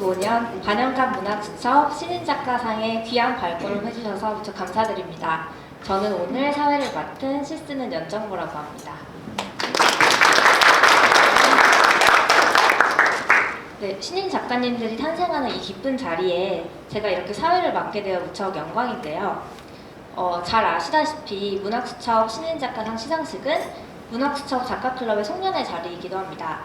2025년 반영감 문학수첩 신인작가상의 귀한 발걸음 해주셔서 무척 감사드립니다. 저는 오늘 사회를 맡은 시 쓰는 연정모라고 합니다. 네, 신인 작가님들이 탄생하는 이 기쁜 자리에 제가 이렇게 사회를 맡게 되어 무척 영광인데요. 잘 아시다시피 문학수첩 신인작가상 시상식은 문학수첩 작가클럽의 송년회 자리이기도 합니다.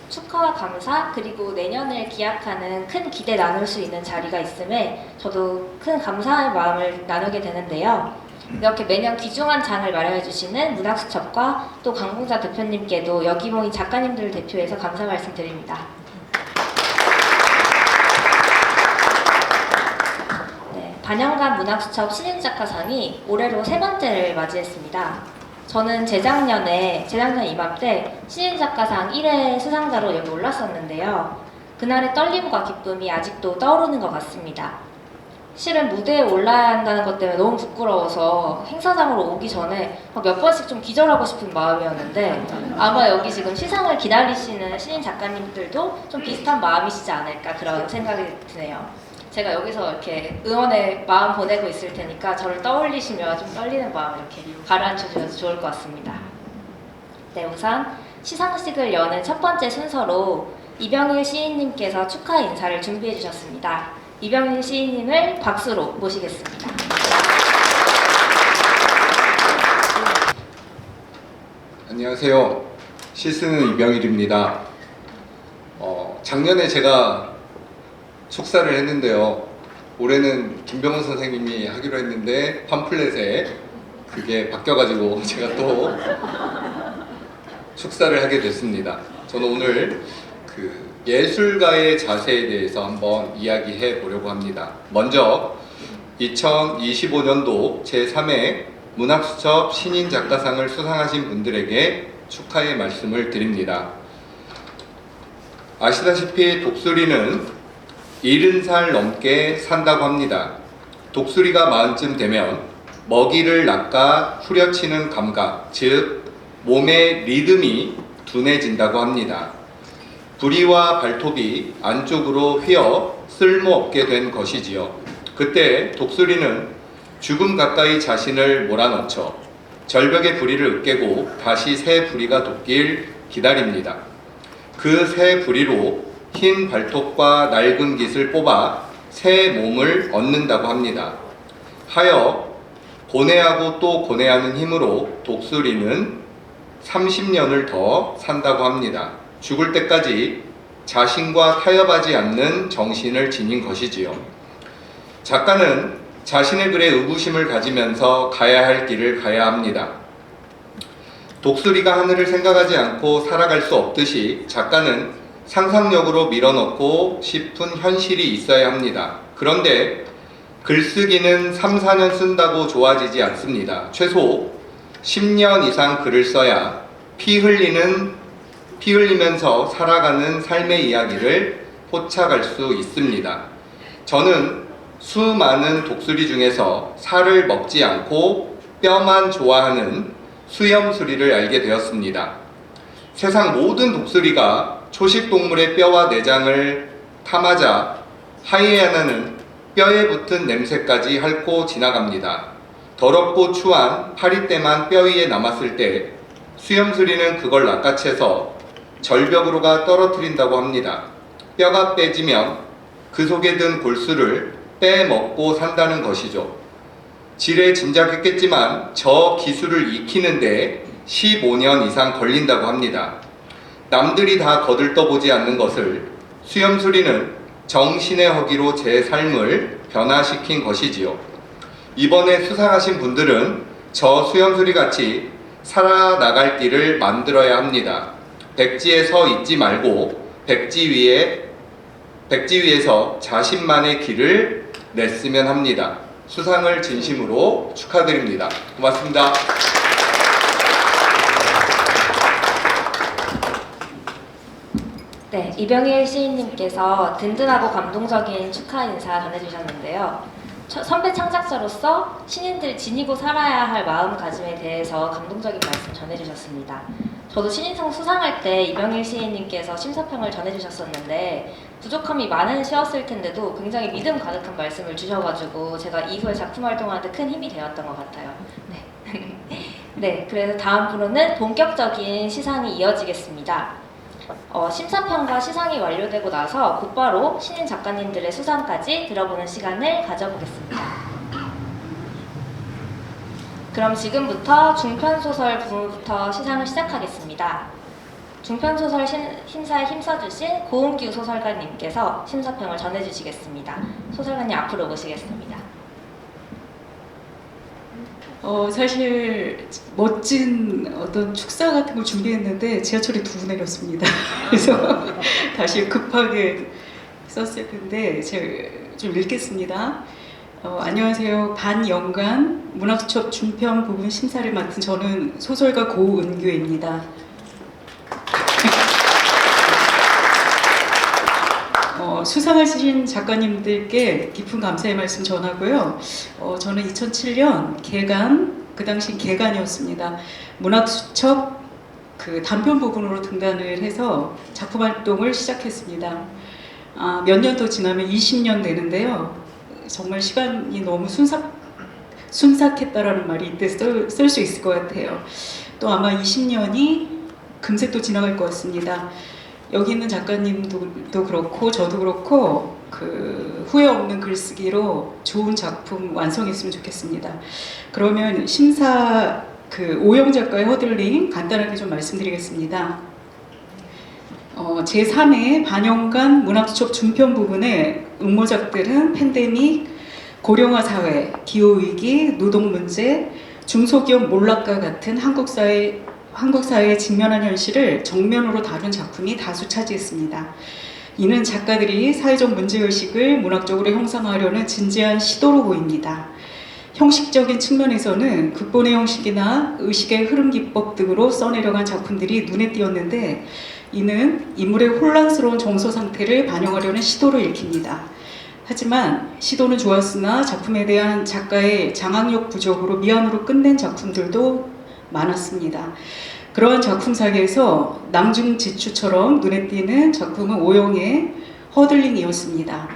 축하와 감사 그리고 내년을 기약하는 큰 기대 나눌 수 있는 자리가 있음에 저도 큰 감사의 마음을 나누게 되는데요. 이렇게 매년 귀중한 장을 마련해 주시는 문학수첩과 또 강봉자 대표님께도 여기 모인 작가님들을 대표해서 감사 말씀드립니다. 네, 반영감 문학수첩 신인작가상이 올해로 3번째를 맞이했습니다. 저는 재작년 이맘때 신인작가상 1회 수상자로 여기 올랐었는데요. 그날의 떨림과 기쁨이 아직도 떠오르는 것 같습니다. 실은 무대에 올라야 한다는 것 때문에 너무 부끄러워서 행사장으로 오기 전에 몇 번씩 좀 기절하고 싶은 마음이었는데 아마 여기 지금 시상을 기다리시는 신인 작가님들도 좀 비슷한 마음이시지 않을까 그런 생각이 드네요. 제가 여기서 이렇게 응원의 마음 보내고 있을 테니까 저를 떠올리시며 좀 떨리는 마음을 이렇게 가라앉혀 주셔서 좋을 것 같습니다. 네, 우선 시상식을 여는 첫 번째 순서로 이병일 시인님께서 축하 인사를 준비해 주셨습니다. 이병일 시인님을 박수로 모시겠습니다. 안녕하세요. 시 쓰는 이병일입니다. 작년에 제가 축사를 했는데요. 올해는 김병훈 선생님이 하기로 했는데 팜플렛에 그게 바뀌어가지고 제가 또 축사를 하게 됐습니다. 저는 오늘 예술가의 자세에 대해서 한번 이야기해 보려고 합니다. 먼저 2025년도 제3회 문학수첩 신인작가상을 수상하신 분들에게 축하의 말씀을 드립니다. 아시다시피 독수리는 70살 넘게 산다고 합니다. 독수리가 마흔쯤 되면 먹이를 낚아 후려치는 감각, 즉 몸의 리듬이 둔해진다고 합니다. 부리와 발톱이 안쪽으로 휘어 쓸모없게 된 것이지요. 그때 독수리는 죽음 가까이 자신을 몰아넣죠. 절벽의 부리를 으깨고 다시 새 부리가 돋길 기다립니다. 그 새 부리로 흰 발톱과 낡은 깃을 뽑아 새 몸을 얻는다고 합니다. 하여 고뇌하고 또 고뇌하는 힘으로 독수리는 30년을 더 산다고 합니다. 죽을 때까지 자신과 타협하지 않는 정신을 지닌 것이지요. 작가는 자신의 글에 의구심을 가지면서 가야 할 길을 가야 합니다. 독수리가 하늘을 생각하지 않고 살아갈 수 없듯이 작가는 상상력으로 밀어넣고 싶은 현실이 있어야 합니다. 그런데 글쓰기는 3, 4년 쓴다고 좋아지지 않습니다. 최소 10년 이상 글을 써야 피 흘리면서 살아가는 삶의 이야기를 포착할 수 있습니다. 저는 수많은 독수리 중에서 살을 먹지 않고 뼈만 좋아하는 수염수리를 알게 되었습니다. 세상 모든 독수리가 초식동물의 뼈와 내장을 탐하자 하이에나는 뼈에 붙은 냄새까지 핥고 지나갑니다. 더럽고 추한 파리떼만 뼈 위에 남았을 때 수염수리는 그걸 낚아채서 절벽으로가 떨어뜨린다고 합니다. 뼈가 빼지면 그 속에 든 골수를 빼먹고 산다는 것이죠. 지레 짐작했겠지만 저 기술을 익히는데 15년 이상 걸린다고 합니다. 남들이 다 거들떠보지 않는 것을 수염수리는 정신의 허기로 제 삶을 변화시킨 것이지요. 이번에 수상하신 분들은 저 수염수리같이 살아나갈 길을 만들어야 합니다. 백지에 서 있지 말고 백지 위에서 자신만의 길을 냈으면 합니다. 수상을 진심으로 축하드립니다. 고맙습니다. 네, 이병일 시인님께서 든든하고 감동적인 축하 인사 전해주셨는데요. 선배 창작자로서 신인들이 지니고 살아야 할 마음가짐에 대해서 감동적인 말씀 전해주셨습니다. 저도 신인상 수상할 때 이병일 시인님께서 심사평을 전해주셨었는데 부족함이 많은 시였을 텐데도 굉장히 믿음 가득한 말씀을 주셔가지고 제가 이후에 작품 활동하는데 큰 힘이 되었던 것 같아요. 네. 네, 그래서 다음 부로는 본격적인 시상이 이어지겠습니다. 심사평과 시상이 완료되고 나서 곧바로 신인 작가님들의 수상까지 들어보는 시간을 가져보겠습니다. 그럼 지금부터 중편소설 부문부터 시상을 시작하겠습니다. 중편소설 심사에 힘써주신 고은규 소설가님께서 심사평을 전해주시겠습니다. 소설가님 앞으로 모시겠습니다. 사실 멋진 어떤 축사 같은 걸 준비했는데 지하철에 두고 내렸습니다. 그래서 다시 급하게 썼을 텐데 제가 좀 읽겠습니다. 안녕하세요. 반연간 문학수첩 중편 부분 심사를 맡은 저는 소설가 고은규입니다. 수상하신 작가님들께 깊은 감사의 말씀 전하고요. 저는 2007년 개간, 그 당시 개간이었습니다. 문학수첩 그 단편 부분으로 등단을 해서 작품 활동을 시작했습니다. 몇 년 더 지나면 20년 되는데요. 정말 시간이 너무 순삭했다라는 말이 이때 쓸 수 있을 것 같아요. 또 아마 20년이 금세 또 지나갈 것 같습니다. 여기 있는 작가님도 그렇고 저도 그렇고 그 후회 없는 글쓰기로 좋은 작품 완성했으면 좋겠습니다. 그러면 심사 그 오영 작가의 허들링 간단하게 좀 말씀드리겠습니다. 제3회 반영간 문학수첩 중편 부분의 응모작들은 팬데믹, 고령화 사회, 기후위기, 노동문제, 중소기업 몰락과 같은 한국 사회에 직면한 현실을 정면으로 다룬 작품이 다수 차지했습니다. 이는 작가들이 사회적 문제의식을 문학적으로 형성하려는 진지한 시도로 보입니다. 형식적인 측면에서는 극본의 형식이나 의식의 흐름 기법 등으로 써내려간 작품들이 눈에 띄었는데 이는 인물의 혼란스러운 정서 상태를 반영하려는 시도로 읽힙니다. 하지만 시도는 좋았으나 작품에 대한 작가의 장악력 부족으로 미안으로 끝낸 작품들도 많았습니다. 그러한 작품사계에서 낭중지추처럼 눈에 띄는 작품은 오영의 허들링이었습니다.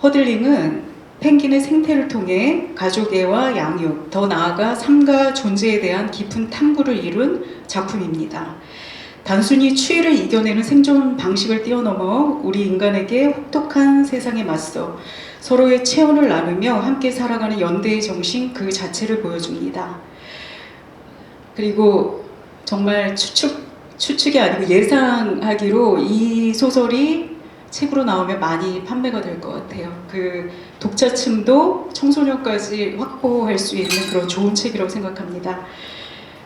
허들링은 펭귄의 생태를 통해 가족애와 양육, 더 나아가 삶과 존재에 대한 깊은 탐구를 이룬 작품입니다. 단순히 추위를 이겨내는 생존 방식을 뛰어넘어 우리 인간에게 혹독한 세상에 맞서 서로의 체온을 나누며 함께 살아가는 연대의 정신 그 자체를 보여줍니다. 그리고 정말 추측이 아니고 예상하기로 이 소설이 책으로 나오면 많이 판매가 될 것 같아요. 그 독자층도 청소년까지 확보할 수 있는 그런 좋은 책이라고 생각합니다.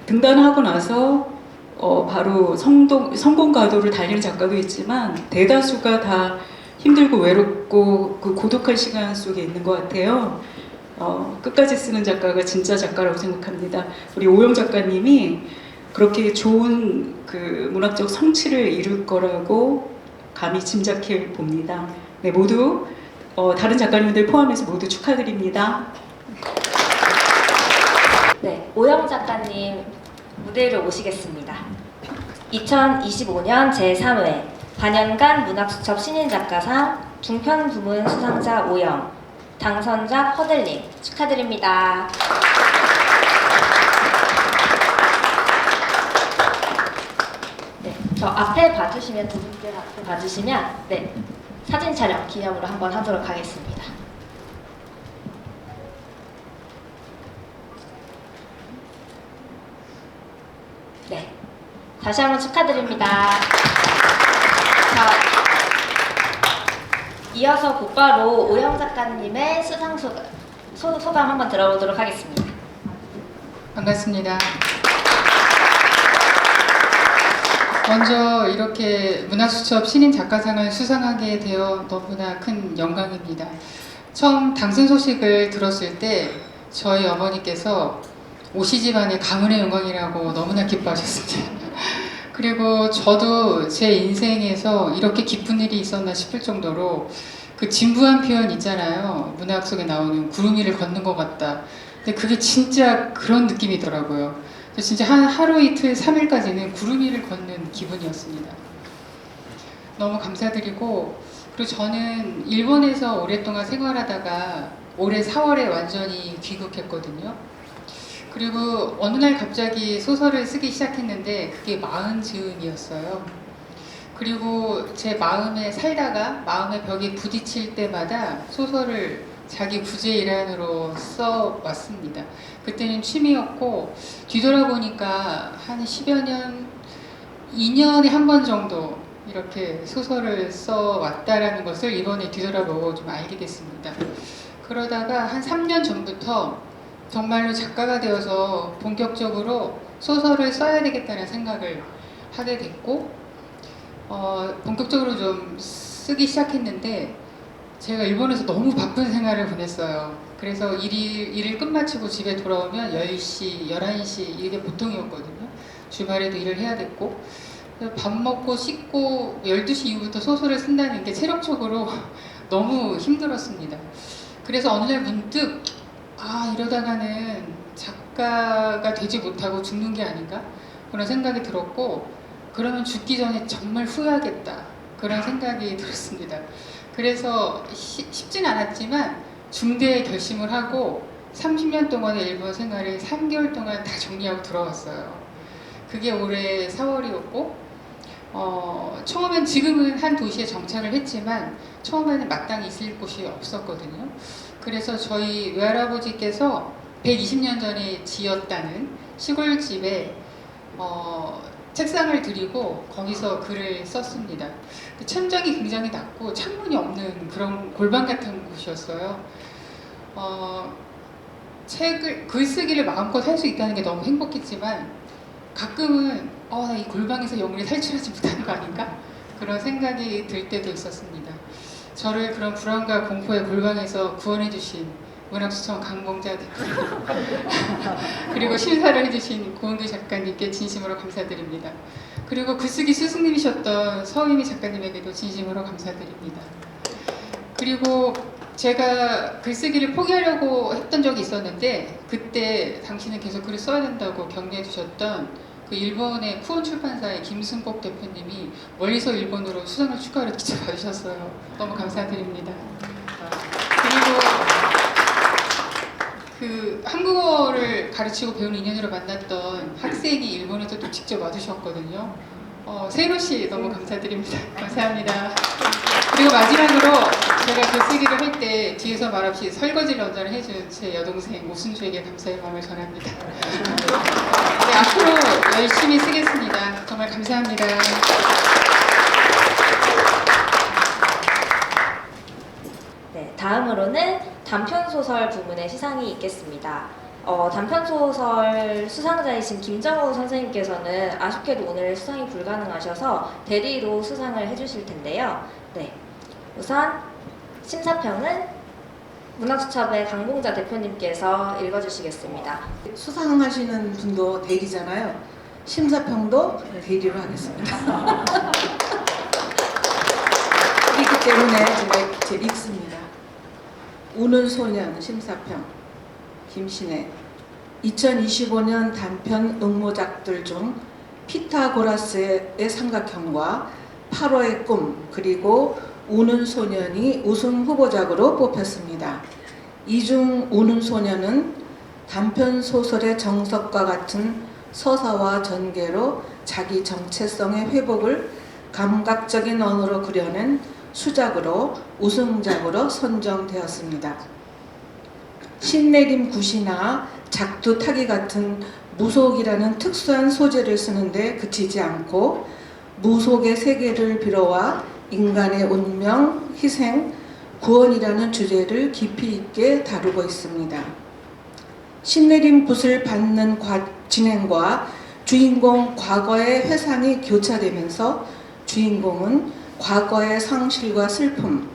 등단하고 나서 바로 성공 가도를 달리는 작가도 있지만 대다수가 다 힘들고 외롭고 그 고독한 시간 속에 있는 것 같아요. 끝까지 쓰는 작가가 진짜 작가라고 생각합니다. 우리 오영 작가님이 그렇게 좋은 그 문학적 성취를 이룰 거라고 감히 짐작해 봅니다. 네, 모두 다른 작가님들 포함해서 모두 축하드립니다. 네, 오영 작가님 무대 위로 오시겠습니다. 2025년 제3회 반연간 문학수첩 신인작가상 중편 부문 수상자 오영, 당선작 허들링 축하드립니다. 네, 저 앞에 봐주시면 두 분께 앞에 봐주시면 네, 사진 촬영 기념으로 한번 하도록 하겠습니다. 네, 다시 한번 축하드립니다. 자, 이어서 곧바로 오영 작가님의 수상 소감 한번 들어보도록 하겠습니다. 반갑습니다. 먼저 이렇게 문학수첩 신인작가상을 수상하게 되어 너무나 큰 영광입니다. 처음 당선 소식을 들었을 때 저희 어머니께서 오시 집안의 가문의 영광이라고 너무나 기뻐하셨습니다. 그리고 저도 제 인생에서 이렇게 기쁜 일이 있었나 싶을 정도로 그 진부한 표현 있잖아요. 문학 속에 나오는 구름 위를 걷는 것 같다. 근데 그게 진짜 그런 느낌이더라고요. 진짜 한 하루 이틀 3일까지는 구름 위를 걷는 기분이었습니다. 너무 감사드리고, 그리고 저는 일본에서 오랫동안 생활하다가 올해 4월에 완전히 귀국했거든요. 그리고 어느 날 갑자기 소설을 쓰기 시작했는데 그게 마흔 즈음이었어요. 그리고 제 마음에 살다가 마음의 벽에 부딪힐 때마다 소설을 자기 부재 일환으로 써왔습니다. 그때는 취미였고, 뒤돌아보니까 한 10여 년, 2년에 한 번 정도 이렇게 소설을 써왔다라는 것을 이번에 뒤돌아보고 좀 알게 됐습니다. 그러다가 한 3년 전부터 정말로 작가가 되어서 본격적으로 소설을 써야 되겠다는 생각을 하게 됐고, 본격적으로 좀 쓰기 시작했는데, 제가 일본에서 너무 바쁜 생활을 보냈어요. 그래서 일을 끝마치고 집에 돌아오면 10시, 11시 이게 보통이었거든요. 주말에도 일을 해야 됐고, 밥 먹고 씻고 12시 이후부터 소설을 쓴다는 게 체력적으로 너무 힘들었습니다. 그래서 어느 날 문득 이러다가는 작가가 되지 못하고 죽는 게 아닌가? 그런 생각이 들었고, 그러면 죽기 전에 정말 후회하겠다. 그런 생각이 들었습니다. 그래서 쉽진 않았지만 중대의 결심을 하고 30년 동안의 일본 생활을 3개월 동안 다 정리하고 들어왔어요. 그게 올해 4월이었고, 처음엔 지금은 한 도시에 정착을 했지만 처음에는 마땅히 있을 곳이 없었거든요. 그래서 저희 외할아버지께서 120년 전에 지었다는 시골집에 책상을 드리고 거기서 글을 썼습니다. 천장이 굉장히 낮고 창문이 없는 그런 골방 같은 곳이었어요. 글쓰기를 마음껏 할 수 있다는 게 너무 행복했지만 가끔은 나 이 골방에서 영원히 탈출하지 못하는 거 아닌가? 그런 생각이 들 때도 있었습니다. 저를 그런 불안과 공포의 골방에서 구원해주신 문학수청 강봉자 대표님 그리고 심사를 해주신 고은규 작가님께 진심으로 감사드립니다. 그리고 글쓰기 스승님이셨던 서유미 작가님에게도 진심으로 감사드립니다. 그리고 제가 글쓰기를 포기하려고 했던 적이 있었는데, 그때 당신은 계속 글을 써야 된다고 격려해 주셨던 그 일본의 쿠온 출판사의 김승복 대표님이 멀리서 일본으로 수상을 축하를 기차 받으셨어요. 너무 감사드립니다. 그리고 그 한국어를 가르치고 배우는 인연으로 만났던 학생이 일본에서 또 직접 와주셨거든요. 세로 씨 너무 감사드립니다. 감사합니다. 그리고 마지막으로 제가 글쓰기를 할 때 뒤에서 말없이 설거지를 언전을 해준 제 여동생 오순주에게 감사의 마음을 전합니다. 네, 앞으로 열심히 쓰겠습니다. 정말 감사합니다. 네, 다음으로는 단편소설 부문의 시상이 있겠습니다. 단편소설 수상자이신 김정우 선생님께서는 아쉽게도 오늘 수상이 불가능하셔서 대리로 수상을 해주실 텐데요. 네, 우선 심사평은 문학수첩의 강봉자 대표님께서 읽어주시겠습니다. 수상하시는 분도 대리잖아요. 심사평도 대리로 하겠습니다. 그렇기 때문에 제가 읽습니다. 우는 소년 심사평 김신혜. 2025년 단편 응모작들 중 피타고라스의 삼각형과 8호의 꿈 그리고 우는 소년이 우승 후보작으로 뽑혔습니다. 이 중 우는 소년은 단편 소설의 정석과 같은 서사와 전개로 자기 정체성의 회복을 감각적인 언어로 그려낸 수작으로 우승작으로 선정되었습니다. 신내림 굿이나 작두 타기 같은 무속이라는 특수한 소재를 쓰는데 그치지 않고 무속의 세계를 빌어와 인간의 운명, 희생, 구원이라는 주제를 깊이 있게 다루고 있습니다. 신내림 굿을 받는 진행과 주인공 과거의 회상이 교차되면서 주인공은 과거의 상실과 슬픔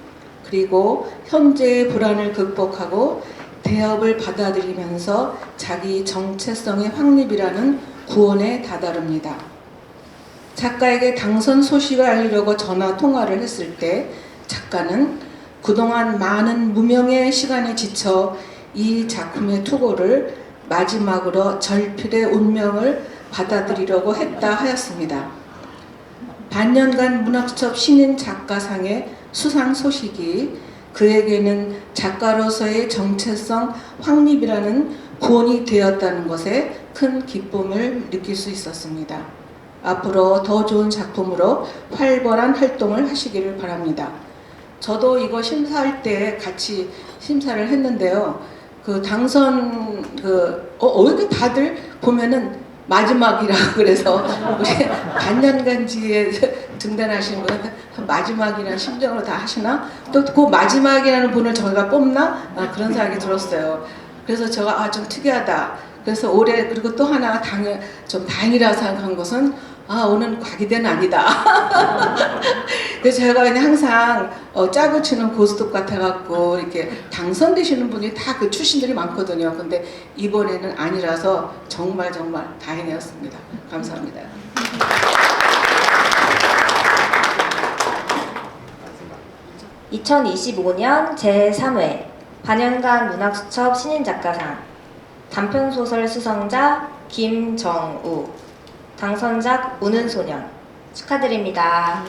그리고 현재의 불안을 극복하고 대업을 받아들이면서 자기 정체성의 확립이라는 구원에 다다릅니다. 작가에게 당선 소식을 알리려고 전화 통화를 했을 때 작가는 그동안 많은 무명의 시간에 지쳐 이 작품의 투고를 마지막으로 절필의 운명을 받아들이려고 했다 하였습니다. 반년간 문학수첩 신인 작가상의 수상 소식이 그에게는 작가로서의 정체성 확립이라는 구원이 되었다는 것에 큰 기쁨을 느낄 수 있었습니다. 앞으로 더 좋은 작품으로 활발한 활동을 하시기를 바랍니다. 저도 이거 심사할 때 같이 심사를 했는데요. 그 당선 왜 이렇게 다들 보면은 마지막이라 그래서 우리 반년간지에 등단하신 분 마지막이라는 심정으로 다 하시나? 또 그 마지막이라는 분을 저희가 뽑나? 그런 생각이 들었어요. 그래서 제가 좀 특이하다. 그래서 올해 그리고 또 하나 좀 다행이라고 생각한 것은 오늘 과기대는 아니다. 그래서 제가 그냥 항상 짜고 치는 고스톱 같아갖고 이렇게 당선되시는 분이 다 그 출신들이 많거든요. 근데 이번에는 아니라서 정말 다행이었습니다. 감사합니다. (2025년) 제3회 반년간 문학수첩 신인작가상 단편소설 수성자 김정우, 당선작 우는 소년 축하드립니다.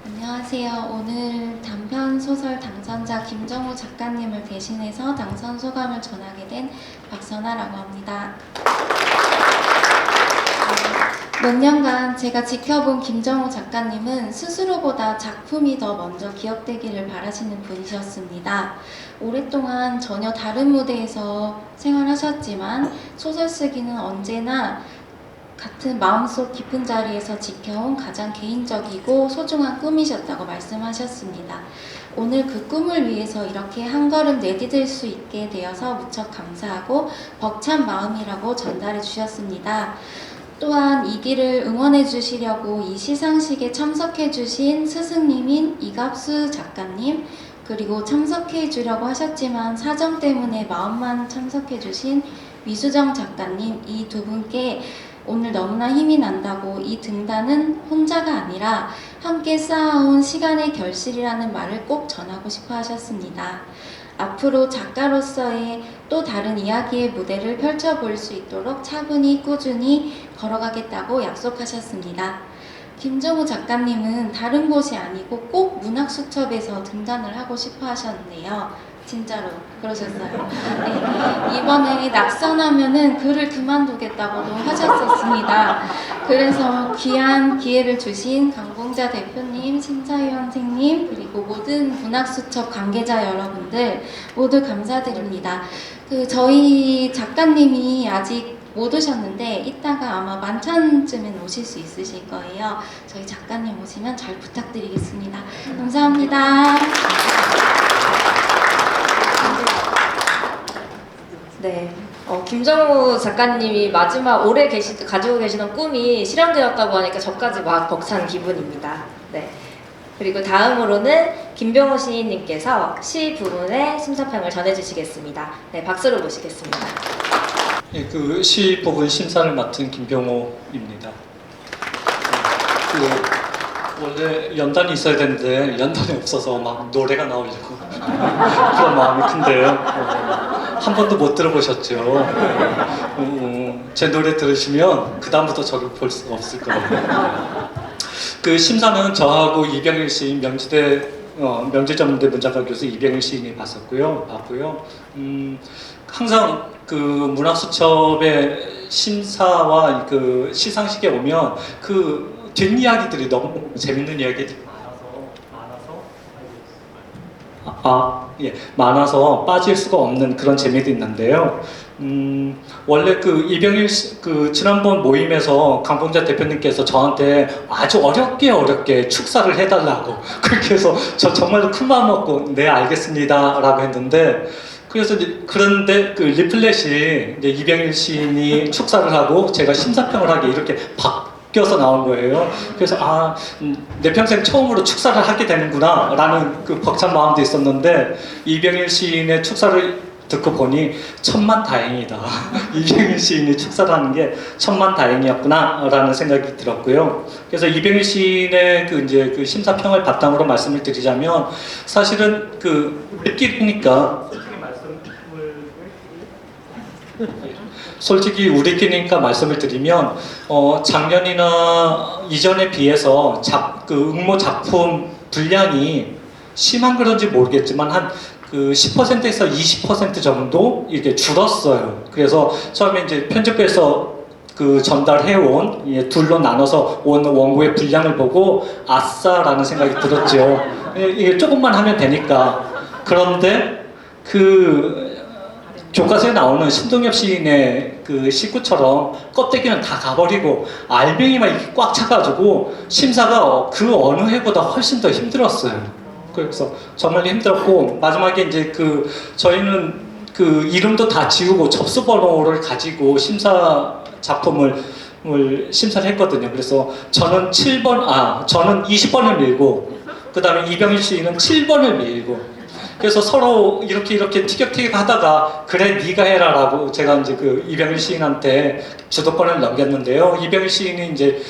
안녕하세요. 오늘 단편 소설 당선자 김정우 작가님을 대신해서 당선 소감을 전하게 된 박선아라고 합니다. 몇 년간 제가 지켜본 김정우 작가님은 스스로보다 작품이 더 먼저 기억되기를 바라시는 분이셨습니다. 오랫동안 전혀 다른 무대에서 생활하셨지만 소설 쓰기는 언제나 같은 마음속 깊은 자리에서 지켜온 가장 개인적이고 소중한 꿈이셨다고 말씀하셨습니다. 오늘 그 꿈을 위해서 이렇게 한 걸음 내디딜 수 있게 되어서 무척 감사하고 벅찬 마음이라고 전달해 주셨습니다. 또한 이 길을 응원해 주시려고 이 시상식에 참석해 주신 스승님인 이갑수 작가님, 그리고 참석해 주려고 하셨지만 사정 때문에 마음만 참석해 주신 위수정 작가님, 이 두 분께 오늘 너무나 힘이 난다고 이 등단은 혼자가 아니라 함께 쌓아온 시간의 결실이라는 말을 꼭 전하고 싶어 하셨습니다. 앞으로 작가로서의 또 다른 이야기의 무대를 펼쳐볼 수 있도록 차분히 꾸준히 걸어가겠다고 약속하셨습니다. 김정우 작가님은 다른 곳이 아니고 꼭 문학수첩에서 등단을 하고 싶어 하셨네요. 진짜로 그러셨어요. 네, 이번에 낙선하면은 글을 그만두겠다고도 하셨었습니다. 그래서 귀한 기회를 주신 강봉자 대표님, 심사위원 선생님, 그리고 모든 문학수첩 관계자 여러분들 모두 감사드립니다. 저희 작가님이 아직 못 오셨는데 이따가 아마 만찬쯤엔 오실 수 있으실 거예요. 저희 작가님 오시면 잘 부탁드리겠습니다. 감사합니다. 네, 김정우 작가님이 마지막 올해 가지고 계시던 꿈이 실현되었다고 하니까 저까지 막 벅찬 기분입니다. 네. 그리고 다음으로는 김병호 시인님께서 시 부분의 심사평을 전해주시겠습니다. 네, 박수로 모시겠습니다. 예, 그 시 부분 심사를 맡은 김병호입니다. 원래 연단이 있어야 되는데 연단이 없어서 막 노래가 나오려고 그런 마음이 큰데요. 한 번도 못 들어보셨죠? 제 노래 들으시면 그 다음부터 저를 볼 수가 없을 거예요. 그 심사는 저하고 이병일 시인, 명지전문대 문장과 교수 이병일 시인이 봤고요. 항상 그 문학수첩의 심사와 그 시상식에 오면 그 뒷이야기들이 너무 재밌는 이야기들이 많아서 빠질 수가 없는 그런 재미도 있는데요. 원래 그 이병일 그 지난번 모임에서 강봉자 대표님께서 저한테 아주 어렵게 축사를 해달라고 그렇게 해서 저 정말로 큰 마음 먹고 네 알겠습니다라고 했는데, 그런데 그 리플렛이 이제 이병일 시인이 축사를 하고 제가 심사평을 하게 이렇게 바뀌어서 나온 거예요. 그래서 내 평생 처음으로 축사를 하게 되는구나 라는 그 벅찬 마음도 있었는데, 이병일 시인의 축사를 듣고 보니 천만다행이다. 이병일 시인이 축사라는 게 천만다행이었구나라는 생각이 들었고요. 그래서 이병일 시인의 그 심사평을 바탕으로 말씀을 드리자면 사실은 우리끼리니까 솔직히 우리끼리니까 말씀을 드리면 작년이나 이전에 비해서 응모 작품 분량이 심한 그런지 모르겠지만 한 10%에서 20% 정도 이렇게 줄었어요. 그래서 처음에 이제 편집부에서 전달해온 둘로 나눠서 온 원고의 분량을 보고 아싸라는 생각이 들었죠. 이게 조금만 하면 되니까. 그런데 교과서에 나오는 신동엽 시인의 시구처럼 껍데기는 다 가버리고 알맹이만 이렇게 꽉 차가지고 심사가 그 어느 해보다 훨씬 더 힘들었어요. 그래서 정말 힘들었고 마지막에 이제 저희는 이름도 다 지우고 접수 번호를 가지고 작품을 심사를 했거든요. 그래서 저는 20번을 밀고 그 다음에 이병일 시인은 7번을 밀고 그래서 서로 이렇게 티격태격 하다가 그래 네가 해라 라고 제가 이제 이병일 시인한테 주도권을 넘겼는데요. 이병일 시인이 이제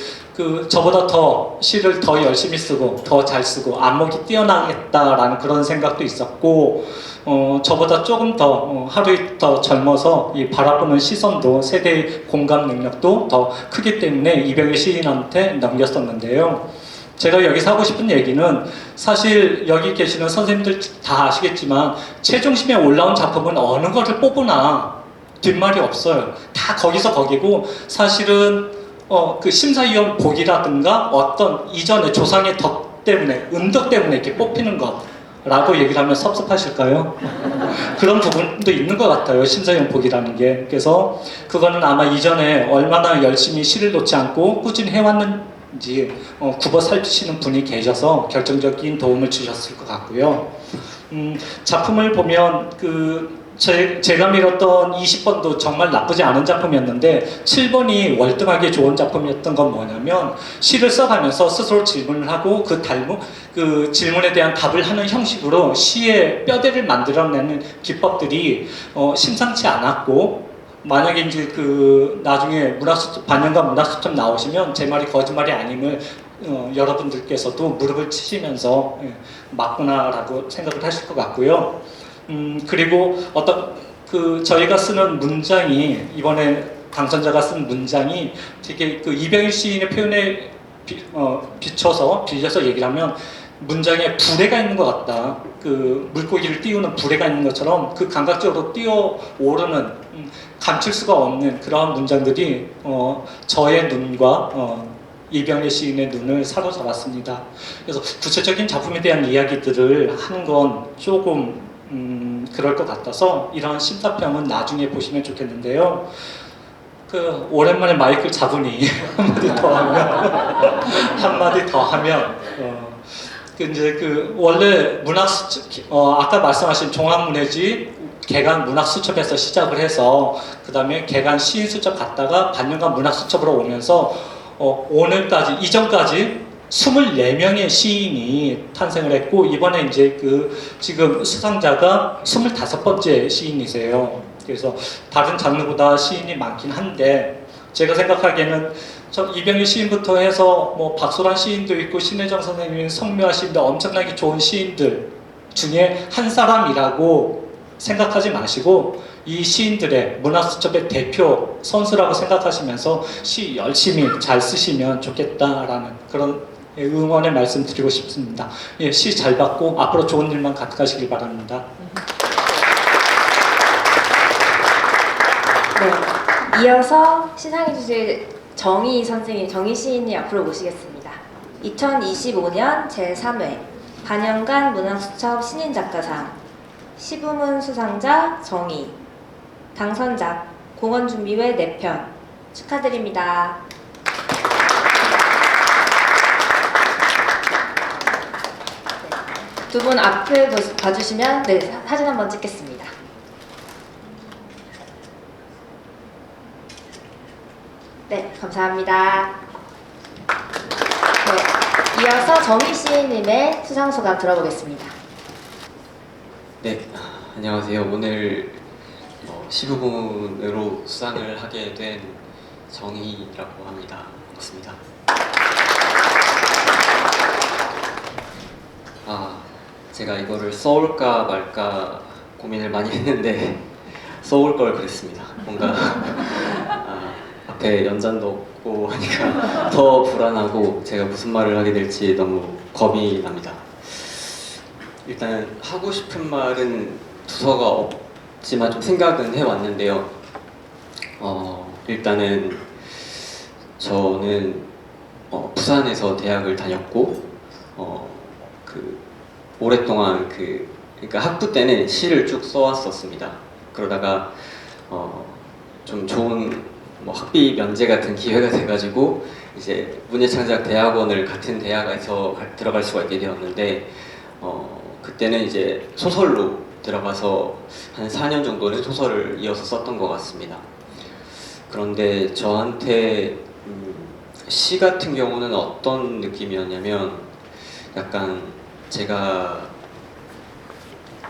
저보다 더 시를 더 열심히 쓰고 더 잘 쓰고 안목이 뛰어나겠다라는 그런 생각도 있었고 저보다 조금 더 하루 더 젊어서 이 바라보는 시선도 세대의 공감 능력도 더 크기 때문에 이병일 시인한테 넘겼었는데요. 제가 여기서 하고 싶은 얘기는 사실 여기 계시는 선생님들 다 아시겠지만 최종심에 올라온 작품은 어느 거를 뽑으나 뒷말이 없어요. 다 거기서 거기고 사실은 심사위원 복이라든가 어떤 이전의 조상의 덕 때문에 은덕 때문에 이렇게 뽑히는 것라고 얘기를 하면 섭섭하실까요? 그런 부분도 있는 것 같아요. 심사위원 복이라는 게. 그래서 그거는 아마 이전에 얼마나 열심히 시를 놓지 않고 꾸준히 해왔는지 굽어 살피시는 분이 계셔서 결정적인 도움을 주셨을 것 같고요. 작품을 보면 제가 밀었던 20번도 정말 나쁘지 않은 작품이었는데 7번이 월등하게 좋은 작품이었던 건 뭐냐면 시를 써가면서 스스로 질문을 하고 그 질문에 대한 답을 하는 형식으로 시의 뼈대를 만들어내는 기법들이 심상치 않았고 만약에 이제 나중에 반영과 문학수첩 나오시면 제 말이 거짓말이 아님을 여러분들께서도 무릎을 치시면서 맞구나라고 생각을 하실 것 같고요. 그리고 저희가 쓰는 문장이 이번에 당선자가 쓴 문장이 되게 이병일 시인의 표현에 빌려서 얘기를 하면 문장에 불에가 있는 것 같다. 물고기를 띄우는 불에가 있는 것처럼 감각적으로 뛰어오르는 감출 수가 없는 그러한 문장들이 저의 눈과 이병일 시인의 눈을 사로잡았습니다. 그래서 구체적인 작품에 대한 이야기들을 하는 건 조금 그럴 것 같아서 이런 심사평은 나중에 보시면 좋겠는데요. 오랜만에 마이크를 잡으니 한마디 더 하면 이제 원래 아까 말씀하신 종합문해지 개간 문학수첩에서 시작을 해서 그 다음에 개간 시인수첩 갔다가 반년간 문학수첩으로 오면서 이전까지 24명의 시인이 탄생을 했고 이번에 이제 지금 수상자가 25번째 시인이세요. 그래서 다른 장르보다 시인이 많긴 한데 제가 생각하기에는 이병일 시인부터 해서 박소란 시인도 있고 신혜정 선생님, 성묘아 시인도 엄청나게 좋은 시인들 중에 한 사람이라고 생각하지 마시고 이 시인들의 문학수첩의 대표 선수라고 생각하시면서 시 열심히 잘 쓰시면 좋겠다라는 그런 응원의 말씀 드리고 싶습니다. 시 잘 받고 앞으로 좋은 일만 가득하시길 바랍니다. 네, 이어서 시상해 주실 정희 시인이 앞으로 모시겠습니다. 2025년 제3회 반영간 문학수첩 신인작가상 시부문 수상자 정희, 당선작 공원준비회 4편 축하드립니다. 두 분 앞을 봐주시면 사진 한번 찍겠습니다. 네, 감사합니다. 네, 이어서 정희 시인님의 수상소감 들어보겠습니다. 네, 안녕하세요. 오늘 15부문으로 수상을 하게 된 정희라고 합니다. 반갑습니다. 제가 이거를 써올까 말까 고민을 많이 했는데 써올 걸 그랬습니다. 뭔가 앞에 연잔도 없고 하니까 더 불안하고 제가 무슨 말을 하게 될지 너무 겁이 납니다. 일단 하고 싶은 말은 두서가 없지만 좀 생각은 해왔는데요. 일단은 저는 부산에서 대학을 다녔고 오랫동안 그러니까 학부 때는 시를 쭉 써왔었습니다. 그러다가 좀 좋은 학비 면제 같은 기회가 돼가지고 이제 문예창작대학원을 같은 대학에서 들어갈 수가 있게 되었는데 그때는 이제 소설로 들어가서 한 4년 정도는 소설을 이어서 썼던 것 같습니다. 그런데 저한테 시 같은 경우는 어떤 느낌이었냐면 약간 제가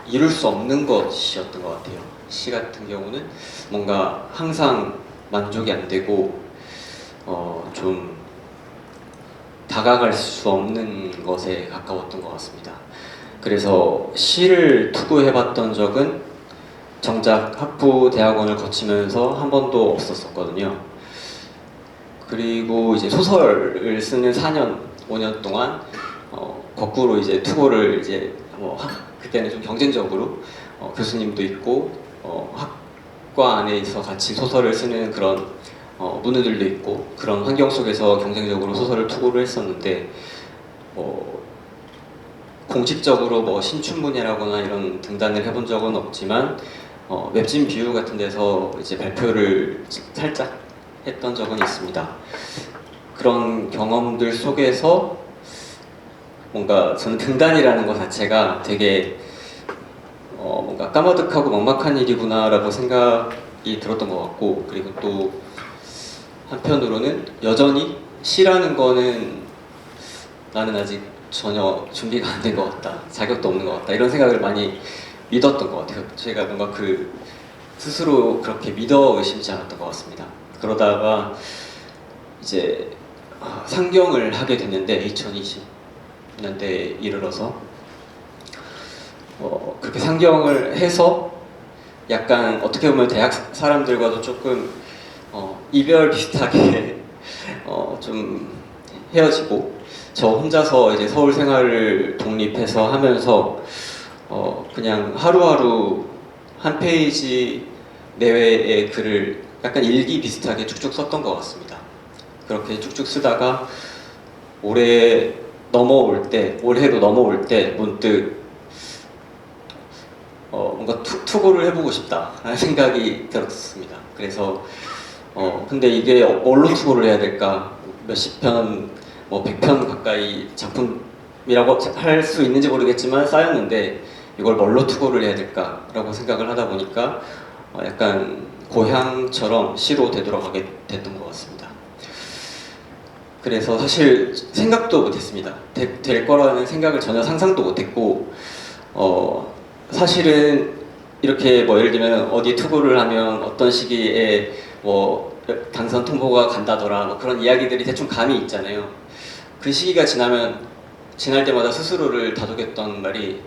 이룰 수 없는 것이었던 것 같아요. 시 같은 경우는 뭔가 항상 만족이 안 되고 좀 다가갈 수 없는 것에 가까웠던 것 같습니다. 그래서 시를 투구해봤던 적은 정작 학부 대학원을 거치면서 한 번도 없었었거든요. 그리고 이제 소설을 쓰는 4년, 5년 동안 거꾸로 이제 투고를 이제 그때는 좀 경쟁적으로 교수님도 있고 학과 안에서 같이 소설을 쓰는 그런 문우들도 있고 그런 환경 속에서 경쟁적으로 소설을 투고를 했었는데 공식적으로 신춘문예라거나 이런 등단을 해본 적은 없지만 웹진 뷰 같은 데서 이제 발표를 살짝 했던 적은 있습니다. 그런 경험들 속에서 뭔가 저는 등단이라는 것 자체가 되게 뭔가 까마득하고 막막한 일이구나라고 생각이 들었던 것 같고, 그리고 또 한편으로는 여전히 시라는 거는 나는 아직 전혀 준비가 안 된 것 같다, 자격도 없는 것 같다, 이런 생각을 많이 믿었던 것 같아요. 제가 뭔가 스스로 그렇게 믿어 의심치 않았던 것 같습니다. 그러다가 이제 상경을 하게 됐는데 2020년대에 이르러서 그렇게 상경을 해서 약간 어떻게 보면 대학 사람들과도 조금 이별 비슷하게 좀 헤어지고 저 혼자서 이제 서울 생활을 독립해서 하면서 그냥 하루하루 한 페이지 내외의 글을 약간 일기 비슷하게 쭉쭉 썼던 것 같습니다. 그렇게 쭉쭉 쓰다가 올해로 넘어올 때 문득 뭔가 투고를 해보고 싶다라는 생각이 들었습니다. 그래서 근데 이게 뭘로 투고를 해야 될까? 몇십 편, 100편 가까이 작품이라고 할 수 있는지 모르겠지만 쌓였는데 이걸 뭘로 투고를 해야 될까라고 생각을 하다 보니까 약간 고향처럼 시로 되돌아가게 됐던 것 같습니다. 그래서 사실 생각도 못했습니다. 될 거라는 생각을 전혀 상상도 못했고 사실은 이렇게 예를 들면 어디 투고를 하면 어떤 시기에 당선 통보가 간다더라 그런 이야기들이 대충 감이 있잖아요. 그 시기가 지날 때마다 스스로를 다독였던 말이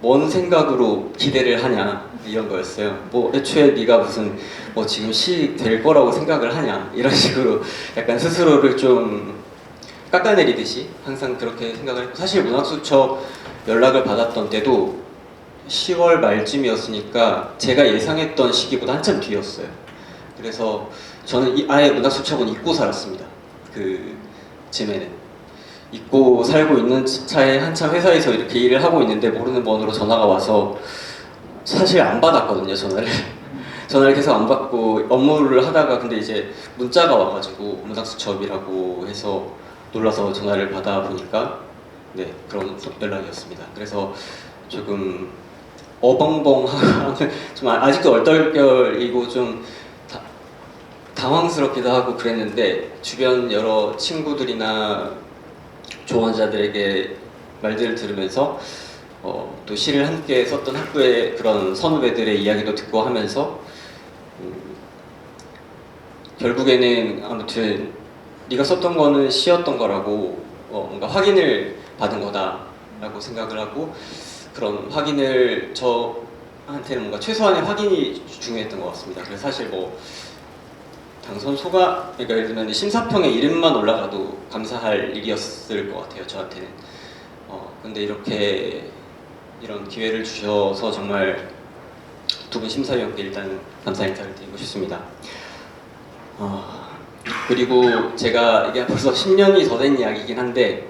뭔 생각으로 기대를 하냐 이런 거였어요. 애초에 네가 무슨 지금 시 될 거라고 생각을 하냐 이런 식으로 약간 스스로를 좀 깎아내리듯이 항상 그렇게 생각을 했고, 사실 문학수첩 연락을 받았던 때도 10월 말쯤이었으니까 제가 예상했던 시기보다 한참 뒤였어요. 그래서 저는 아예 문학수첩은 잊고 살았습니다. 쯤에는 잊고 살고 있는 차에 한참 회사에서 이렇게 일을 하고 있는데 모르는 번호로 전화가 와서 사실 안 받았거든요. 전화를 계속 안 받고 업무를 하다가 근데 이제 문자가 와가지고 문학수첩이라고 해서 놀라서 전화를 받아보니까 네, 그런 연락이었습니다. 그래서 조금 어벙벙하고 좀 아직도 얼떨결이고 좀 당황스럽기도 하고 그랬는데 주변 여러 친구들이나 조언자들에게 말들을 들으면서 또 시를 함께 썼던 학부의 그런 선후배들의 이야기도 듣고 하면서 결국에는 아무튼 네가 썼던 거는 시였던 거라고 뭔가 확인을 받은 거다라고 생각을 하고, 그런 확인을 저한테는 뭔가 최소한의 확인이 중요했던 것 같습니다. 그래서 사실 뭐 당선 소감, 그러니까 예를 들면 심사평에 이름만 올라가도 감사할 일이었을 것 같아요, 저한테는. 근데 이런 기회를 주셔서 정말 두 분 심사위원께 일단 감사 인사를 드리고 싶습니다. 그리고 제가 이게 벌써 10년이 더 된 이야기이긴 한데,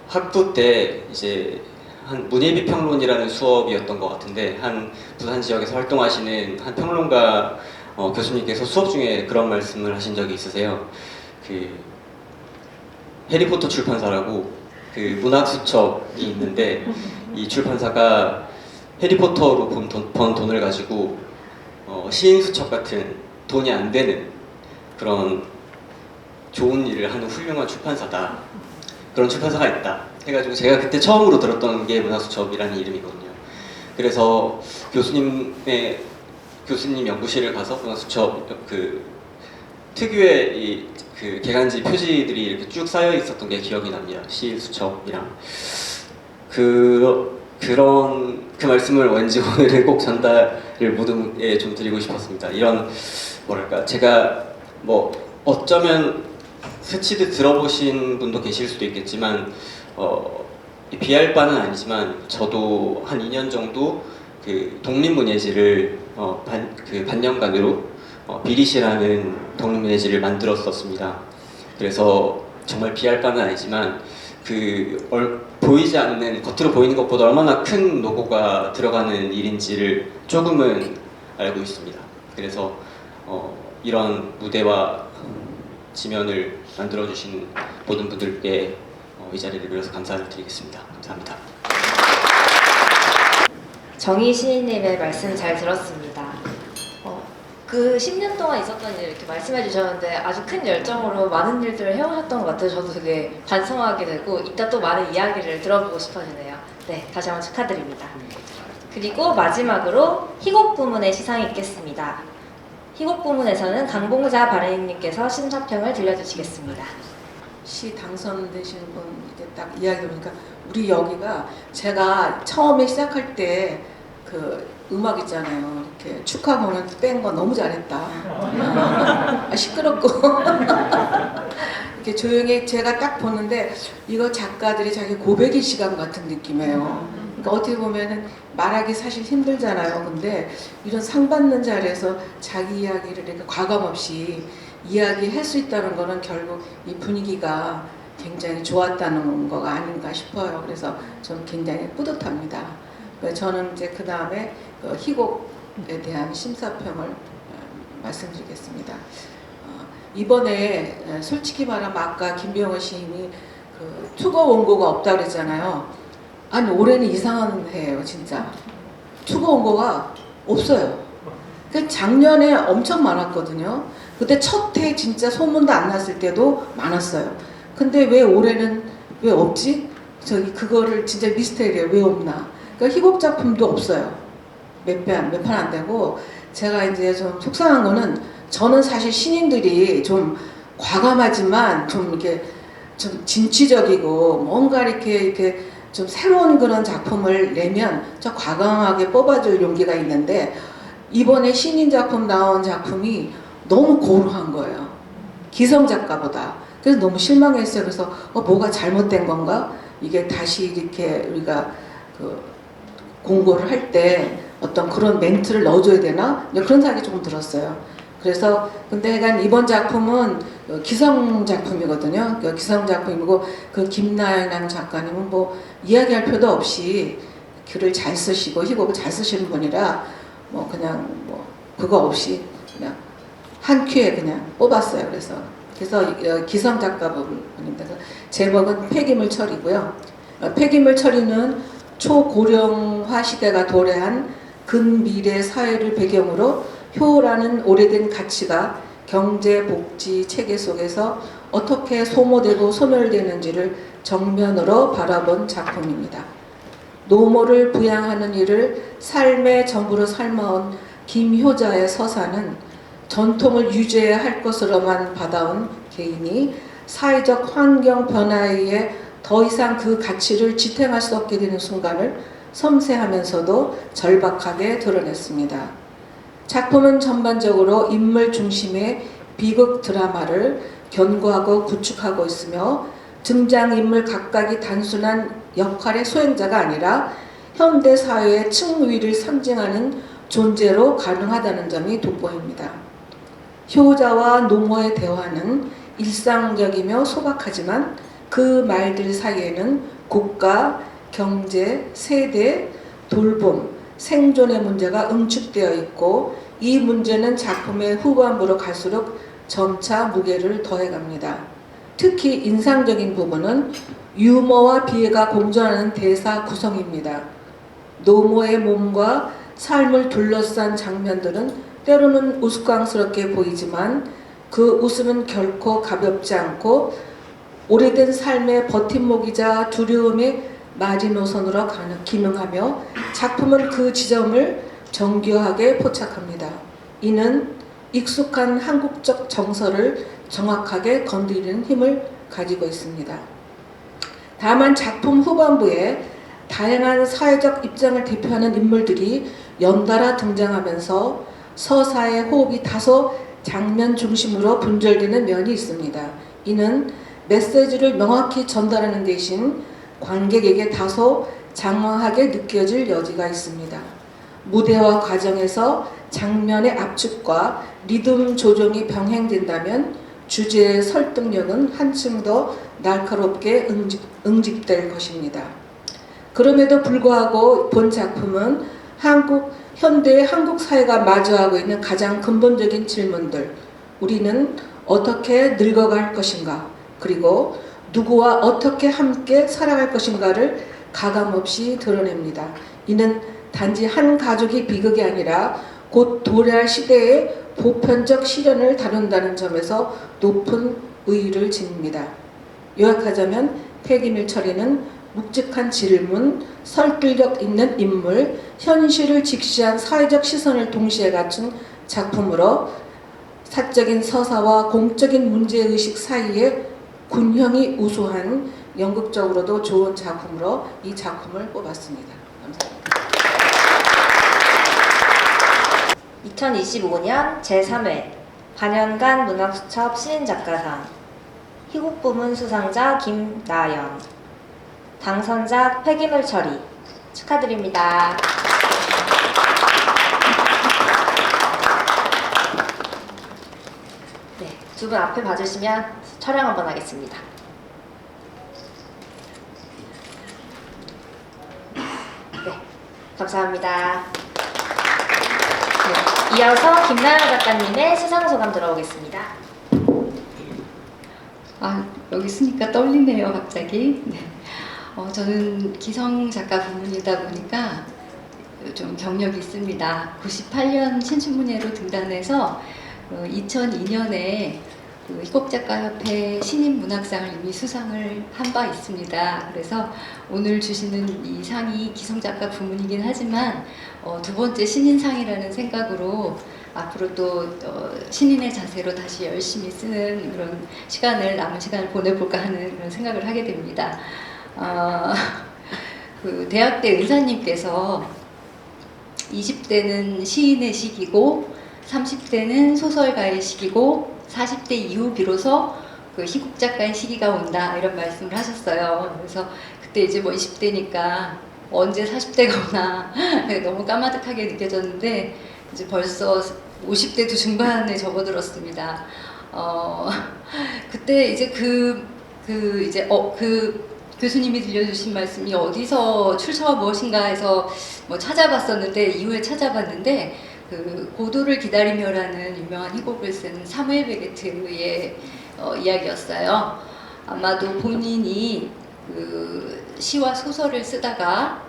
학부 때 이제 한 문예비평론이라는 수업이었던 것 같은데, 한 부산 지역에서 활동하시는 한 평론가 교수님께서 수업 중에 그런 말씀을 하신 적이 있으세요. 그 해리포터 출판사라고 그 문학수첩이 있는데, 이 출판사가 해리포터로 번 돈을 가지고 시인수첩 같은 돈이 안 되는 그런 좋은 일을 하는 훌륭한 출판사다, 그런 출판사가 있다 해가지고 제가 그때 처음으로 들었던 게 문학수첩이라는 이름이거든요. 그래서 교수님 연구실을 가서 문학수첩 그 특유의 그 개간지 표지들이 이렇게 쭉 쌓여 있었던 게 기억이 납니다. 시수첩이랑 그런 말씀을 왠지 오늘은 꼭 전달을 모두에 좀 드리고 싶었습니다. 이런 뭐랄까, 제가 뭐 어쩌면 스치듯 들어보신 분도 계실 수도 있겠지만 비할 바는 아니지만 저도 한 2년 정도 그 독립문예지를 반년간으로 비리시라는 독립문예지를 만들었었습니다. 그래서 정말 비할 바는 아니지만 보이지 않는, 겉으로 보이는 것보다 얼마나 큰 노고가 들어가는 일인지를 조금은 알고 있습니다. 그래서 이런 무대와 지면을 만들어주신 모든 분들께 이 자리를 빌어서 감사를 드리겠습니다. 감사합니다. 정희 시인님의 말씀 잘 들었습니다. 그 10년 동안 있었던 일 이렇게 말씀해 주셨는데 아주 큰 열정으로 많은 일들을 해오셨던 것 같아요. 저도 되게 반성하게 되고 이따 또 많은 이야기를 들어보고 싶어지네요. 네, 다시 한번 축하드립니다. 그리고 마지막으로 희곡 부문의 시상이 있겠습니다. 희곡 부문에서는 강봉자 발행님께서 심사평을 들려주시겠습니다. 시 당선되시는 분 이렇게 딱 이야기 보니까 우리 여기가 제가 처음에 시작할 때 그 음악 있잖아요. 이렇게 축하 공연 뺀 거 너무 잘했다. 시끄럽고 이렇게 조용히 제가 딱 보는데 이거 작가들이 자기 고백의 시간 같은 느낌이에요. 그러니까 어떻게 보면은 말하기 사실 힘들잖아요. 근데 이런 상 받는 자리에서 자기 이야기를 이렇게 과감 없이 이야기할 수 있다는 거는 결국 이 분위기가 굉장히 좋았다는 거가 아닌가 싶어요. 그래서 저는 굉장히 뿌듯합니다. 저는 이제 그 다음에 희곡에 대한 심사평을 말씀드리겠습니다. 이번에 솔직히 말하면 아까 김병헌 시인이 그 투고 원고가 없다고 그랬잖아요. 아니 올해는 이상한 해예요, 진짜. 투고 원고가 없어요. 작년에 엄청 많았거든요. 그때 첫 해 진짜 소문도 안 났을 때도 많았어요. 근데 왜 올해는 왜 없지? 그거를 진짜 미스테리예요. 왜 없나? 그러니까 희곡 작품도 없어요. 몇 판 안 되고, 제가 이제 좀 속상한 거는 저는 사실 신인들이 좀 과감하지만 좀 이렇게 좀 진취적이고 뭔가 이렇게 좀 새로운 그런 작품을 내면 저 과감하게 뽑아줄 용기가 있는데, 이번에 신인 작품 나온 작품이 너무 고루한 거예요. 기성 작가보다. 그래서 너무 실망했어요. 그래서 뭐가 잘못된 건가? 이게 다시 이렇게 우리가 공고를 할 때 어떤 그런 멘트를 넣어줘야 되나? 그런 생각이 조금 들었어요. 그래서 근데 이번 작품은 기성 작품이거든요. 기성 작품이고 그 김나영이라는 작가님은 뭐 이야기할 필요도 없이 글을 잘 쓰시고 희곡을 잘 쓰시는 분이라 뭐 그냥 뭐 그거 없이 그냥 한 큐에 그냥 뽑았어요. 그래서 기성 작가분입니다. 제목은 폐기물처리고요. 폐기물처리는 초고령화 시대가 도래한 근미래 사회를 배경으로 효라는 오래된 가치가 경제 복지 체계 속에서 어떻게 소모되고 소멸되는지를 정면으로 바라본 작품입니다. 노모를 부양하는 일을 삶의 전부로 삶아온 김효자의 서사는 전통을 유지해야 할 것으로만 받아온 개인이 사회적 환경 변화에 의해 더 이상 그 가치를 지탱할 수 없게 되는 순간을 섬세하면서도 절박하게 드러냈습니다. 작품은 전반적으로 인물 중심의 비극 드라마를 견고하고 구축하고 있으며 등장인물 각각이 단순한 역할의 수행자가 아니라 현대 사회의 층위를 상징하는 존재로 가능하다는 점이 돋보입니다. 효자와 노모의 대화는 일상적이며 소박하지만 그 말들 사이에는 국가, 경제, 세대, 돌봄, 생존의 문제가 응축되어 있고 이 문제는 작품의 후반부로 갈수록 점차 무게를 더해갑니다. 특히 인상적인 부분은 유머와 비애가 공존하는 대사 구성입니다. 노모의 몸과 삶을 둘러싼 장면들은 때로는 우스꽝스럽게 보이지만 그 웃음은 결코 가볍지 않고 오래된 삶의 버팀목이자 두려움의 마지노선으로 기능하며 작품은 그 지점을 정교하게 포착합니다. 이는 익숙한 한국적 정서를 정확하게 건드리는 힘을 가지고 있습니다. 다만 작품 후반부에 다양한 사회적 입장을 대표하는 인물들이 연달아 등장하면서 서사의 호흡이 다소 장면 중심으로 분절되는 면이 있습니다. 이는 메시지를 명확히 전달하는 대신 관객에게 다소 장황하게 느껴질 여지가 있습니다. 무대와 과정에서 장면의 압축과 리듬 조정이 병행된다면 주제의 설득력은 한층 더 날카롭게 응집될 것입니다. 그럼에도 불구하고 본 작품은 현대의 한국 사회가 마주하고 있는 가장 근본적인 질문들, 우리는 어떻게 늙어갈 것인가, 그리고 누구와 어떻게 함께 살아갈 것인가를 가감없이 드러냅니다. 이는 단지 한 가족의 비극이 아니라 곧 도래할 시대의 보편적 시련을 다룬다는 점에서 높은 의의를 지닙니다. 요약하자면 폐기밀처리는 묵직한 질문, 설득력 있는 인물, 현실을 직시한 사회적 시선을 동시에 갖춘 작품으로 사적인 서사와 공적인 문제의식 사이에 균형이 우수한 연극적으로도 좋은 작품으로 이 작품을 뽑았습니다. 감사합니다. 2025년 제3회 반연간 문학수첩 신인작가상 희곡 부문 수상자 김나연, 당선작 폐기물 처리 축하드립니다. 네, 두 분 앞에 봐주시면 촬영 한번 하겠습니다. 네, 감사합니다. 네, 이어서 김나연 작가님의 수상소감 들어오겠습니다. 여기 있으니까 떨리네요, 갑자기. 네. 저는 기성 작가 부문이다 보니까 좀 경력이 있습니다. 98년 신춘문예로 등단해서 2002년에 희곡작가협회 신인문학상을 이미 수상을 한 바 있습니다. 그래서 오늘 주시는 이 상이 기성작가 부문이긴 하지만 두 번째 신인상이라는 생각으로 앞으로 또 신인의 자세로 다시 열심히 쓰는 그런 남은 시간을 보내볼까 하는 그런 생각을 하게 됩니다. 그 대학때 은사님께서 20대는 시인의 시기고 30대는 소설가의 시기고 40대 이후 비로소 그 희곡작가의 시기가 온다 이런 말씀을 하셨어요. 그래서 그때 이제 뭐 20대니까 언제 40대가 오나 너무 까마득하게 느껴졌는데 이제 벌써 50대도 중반에 접어들었습니다. 그때 이제 그 교수님이 들려주신 말씀이 어디서 출처가 무엇인가 해서 뭐 찾아봤었는데 이후에 찾아봤는데 그 고도를 기다리며라는 유명한 희곡을 쓴 사무엘 베게트의 이야기였어요. 아마도 본인이 그 시와 소설을 쓰다가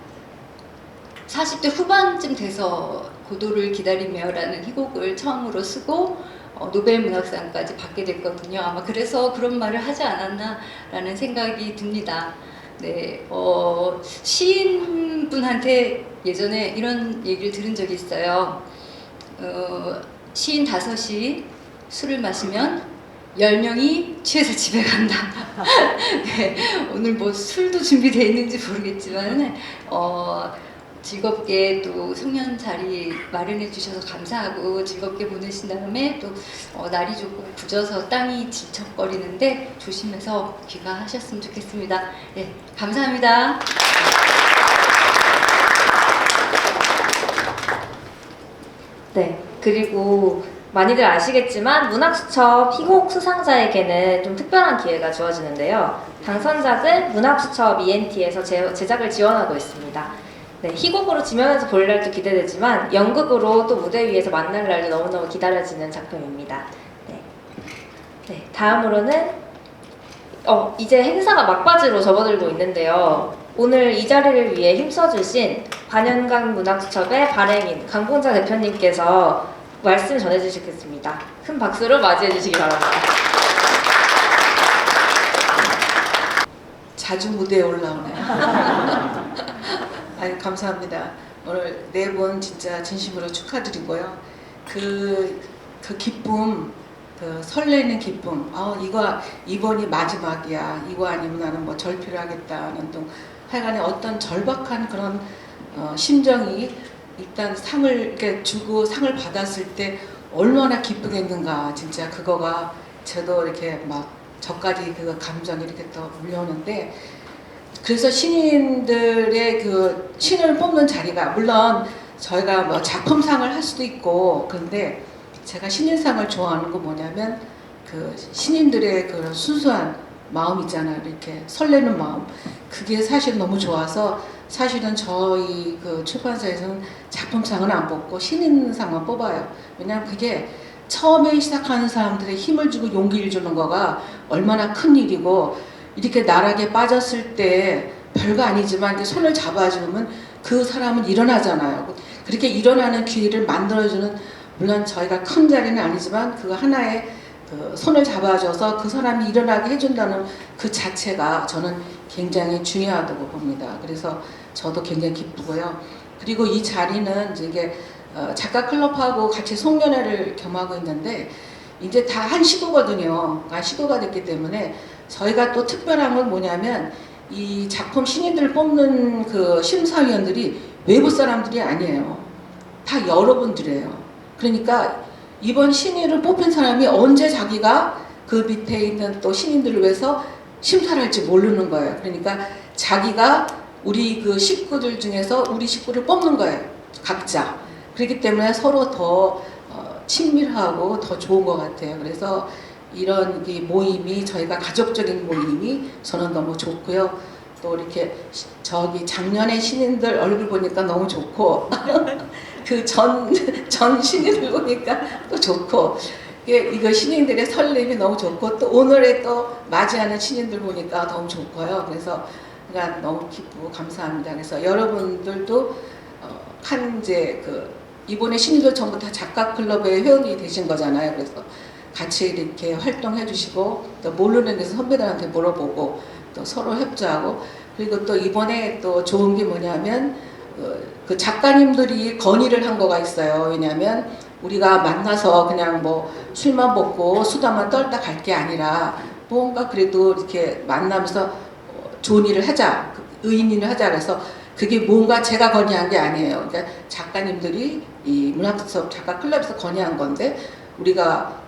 40대 후반쯤 돼서 고도를 기다리며라는 희곡을 처음으로 쓰고 노벨 문학상까지 받게 됐거든요. 아마 그래서 그런 말을 하지 않았나라는 생각이 듭니다. 네, 시인분한테 예전에 이런 얘기를 들은 적이 있어요. 시인 5이 술을 마시면 10명이 취해서 집에 간다. 네, 오늘 뭐 술도 준비되어 있는지 모르겠지만 즐겁게 또 송년 자리 마련해 주셔서 감사하고 즐겁게 보내신 다음에 또 날이 좋고 굳어서 땅이 질척거리는데 조심해서 귀가하셨으면 좋겠습니다. 네, 감사합니다. 네, 그리고 많이들 아시겠지만 문학수첩 희곡 수상자에게는 좀 특별한 기회가 주어지는데요. 당선작은 문학수첩 ENT에서 제작을 지원하고 있습니다. 네, 희곡으로 지면에서 볼 날도 기대되지만 연극으로 또 무대 위에서 만날 날도 너무너무 기다려지는 작품입니다. 네, 네, 다음으로는 이제 행사가 막바지로 접어들고 있는데요. 오늘 이 자리를 위해 힘써주신 반연강 문학수첩의 발행인 강봉자 대표님께서 말씀 전해주시겠습니다. 큰 박수로 맞이해주시기 바랍니다. 자주 무대에 올라오네요. 아유, 감사합니다. 오늘 4분 진짜 진심으로 축하드리고요. 그 기쁨, 그 설레는 기쁨, 이거 이번이 마지막이야, 이거 아니면 나는 뭐 절필을 하겠다는 등 하여간에 어떤 절박한 그런 심정이 일단 상을 이렇게 주고 상을 받았을 때 얼마나 기쁘겠는가. 진짜 그거가 저도 이렇게 막 저까지 그 감정이 이렇게 또 물려오는데, 그래서 신인들의 그 신을 뽑는 자리가 물론 저희가 뭐 작품상을 할 수도 있고, 그런데 제가 신인상을 좋아하는 거 뭐냐면 그 신인들의 그 순수한 마음 있잖아요. 이렇게 설레는 마음. 그게 사실 너무 좋아서 사실은 저희 그 출판사에서는 작품상은 안 뽑고 신인상만 뽑아요. 왜냐하면 그게 처음에 시작하는 사람들의 힘을 주고 용기를 주는 거가 얼마나 큰 일이고, 이렇게 나락에 빠졌을 때 별거 아니지만 이렇게 손을 잡아주면 그 사람은 일어나잖아요. 그렇게 일어나는 기회를 만들어주는, 물론 저희가 큰 자리는 아니지만 그 하나의 그 손을 잡아줘서 그 사람이 일어나게 해준다는 그 자체가 저는 굉장히 중요하다고 봅니다. 그래서 저도 굉장히 기쁘고요. 그리고 이 자리는 이게 작가 클럽하고 같이 송년회를 겸하고 있는데 이제 다 한 시구거든요. 시구가 됐기 때문에 저희가 또 특별한 건 뭐냐면 이 작품 신인들을 뽑는 그 심사위원들이 외부 사람들이 아니에요. 다 여러분들이에요. 그러니까 이번 신인을 뽑힌 사람이 언제 자기가 그 밑에 있는 또 신인들을 위해서 심사를 할지 모르는 거예요. 그러니까 자기가 우리 그 식구들 중에서 우리 식구를 뽑는 거예요. 각자. 그렇기 때문에 서로 더 친밀하고 더 좋은 것 같아요. 그래서 이런 이 모임이, 저희가 가족적인 모임이 저는 너무 좋고요. 또 이렇게 저기 작년에 신인들 얼굴 보니까 너무 좋고 그 전 신인들 보니까 또 좋고, 이거 신인들의 설렘이 너무 좋고, 또 오늘에 또 맞이하는 신인들 보니까 너무 좋고요. 그래서 그러니까 너무 기쁘고 감사합니다. 그래서 여러분들도 이제 이번에 신인들 전부 다 작가 클럽의 회원이 되신 거잖아요. 그래서 같이 이렇게 활동해 주시고, 또 모르는 데서 선배들한테 물어보고 또 서로 협조하고, 그리고 또 이번에 또 좋은 게 뭐냐면 그 작가님들이 건의를 한 거가 있어요. 왜냐하면 우리가 만나서 그냥 뭐 술만 먹고 수다만 떨다 갈 게 아니라 뭔가 그래도 이렇게 만나면서 좋은 일을 하자, 의인 일을 하자. 그래서 그게 뭔가 제가 건의한 게 아니에요. 그러니까 작가님들이 이 문학수첩 작가 클럽에서 건의한 건데, 우리가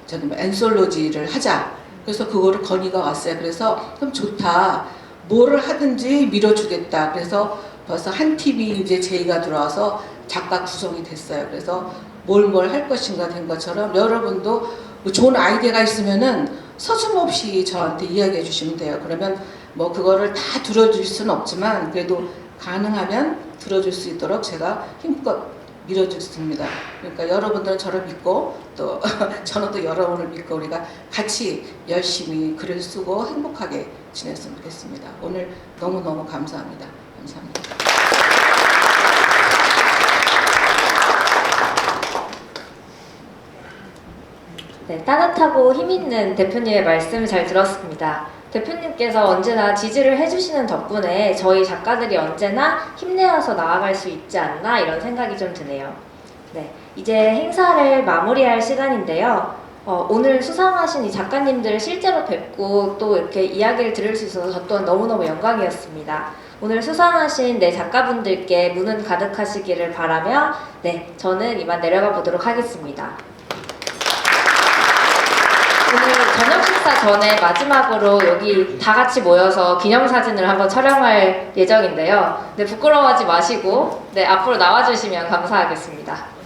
저는 뭐 엔솔로지를 하자. 그래서 그거를 건의가 왔어요. 그래서 그럼 좋다. 뭐를 하든지 밀어주겠다. 그래서 벌써 한 팀이 이제 제의가 들어와서 작가 구성이 됐어요. 그래서 뭘 할 것인가 된 것처럼 여러분도 뭐 좋은 아이디어가 있으면은 서슴없이 저한테 이야기해 주시면 돼요. 그러면 뭐 그거를 다 들어줄 수는 없지만 그래도 가능하면 들어줄 수 있도록 제가 힘껏 밀어주겠습니다. 그러니까 여러분들은 저를 믿고 또 저는 또 여러분을 믿고 우리가 같이 열심히 글을 쓰고 행복하게 지냈으면 좋겠습니다. 오늘 너무너무 감사합니다. 감사합니다. 네, 따뜻하고 힘있는 대표님의 말씀 잘 들었습니다. 대표님께서 언제나 지지를 해주시는 덕분에 저희 작가들이 언제나 힘내어서 나아갈 수 있지 않나 이런 생각이 좀 드네요. 네, 이제 행사를 마무리할 시간인데요. 오늘 수상하신 이 작가님들을 실제로 뵙고 또 이렇게 이야기를 들을 수 있어서 저 또한 너무너무 영광이었습니다. 오늘 수상하신 네 작가분들께 문은 가득하시기를 바라며 네, 저는 이만 내려가 보도록 하겠습니다. 오늘 저녁 식사 전에 마지막으로 여기 다 같이 모여서 기념사진을 한번 촬영할 예정인데요. 네, 부끄러워하지 마시고 네, 앞으로 나와주시면 감사하겠습니다.